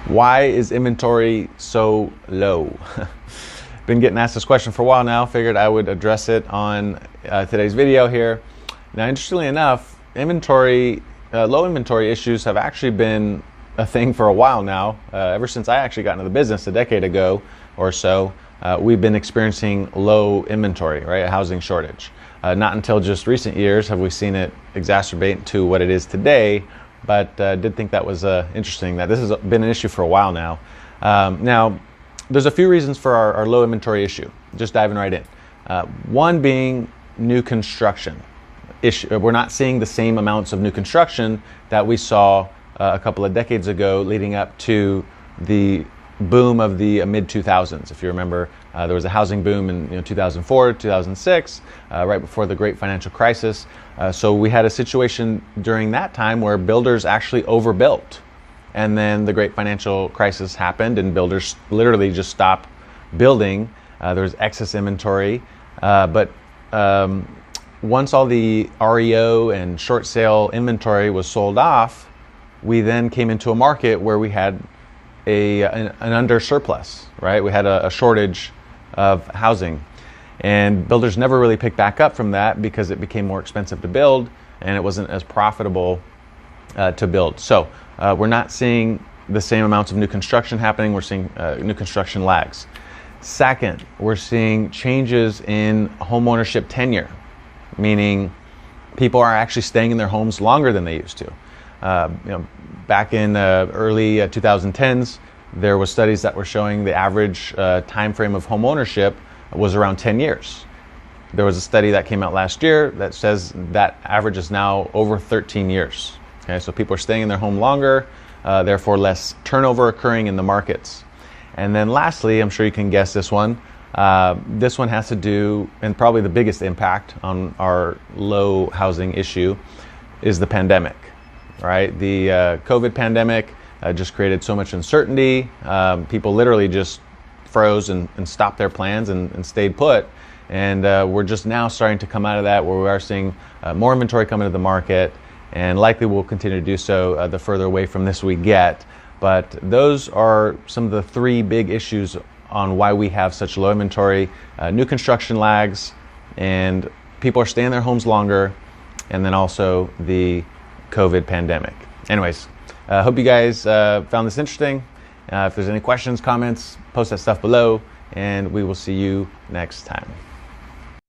Why is inventory so low? Been getting asked this question for a while now. Figured I would address it on today's video here. Now, interestingly enough, low inventory issues have actually been a thing for a while now. Ever since I actually got into the business a decade ago or so, we've been experiencing low inventory, right? A housing shortage. Not until just recent years have we seen it exacerbate to what it is today. But did think that was interesting that this has been an issue for a while now. Now, there's a few reasons for our low inventory issue. Just diving right in. One being new construction issue. We're not seeing the same amounts of new construction that we saw a couple of decades ago, leading up to the boom of the mid-2000s. If you remember, there was a housing boom in 2004, 2006, right before the great financial crisis. So we had a situation during that time where builders actually overbuilt. And then the great financial crisis happened and builders literally just stopped building. There was excess inventory. But once all the REO and short sale inventory was sold off, we then came into a market where we had an under surplus, right? We had a shortage of housing, and builders never really picked back up from that because it became more expensive to build and it wasn't as profitable to build. So we're not seeing the same amounts of new construction happening. We're seeing new construction lags. Second, we're seeing changes in homeownership tenure, meaning people are actually staying in their homes longer than they used to. Back in early 2010s, there was studies that were showing the average time frame of home ownership was around 10 years. There was a study that came out last year that says that average is now over 13 years. Okay, so people are staying in their home longer, therefore less turnover occurring in the markets. And then lastly, I'm sure you can guess this one. This one has to do, and probably the biggest impact on our low housing issue is the pandemic. Right, the COVID pandemic just created so much uncertainty. People literally just froze and stopped their plans and stayed put. And we're just now starting to come out of that, where we are seeing more inventory come into the market, and likely will continue to do so the further away from this we get. But those are some of the three big issues on why we have such low inventory: new construction lags, and people are staying in their homes longer, and then also the COVID pandemic. Anyways, hope you guys found this interesting. If there's any questions, comments, post that stuff below, and we will see you next time.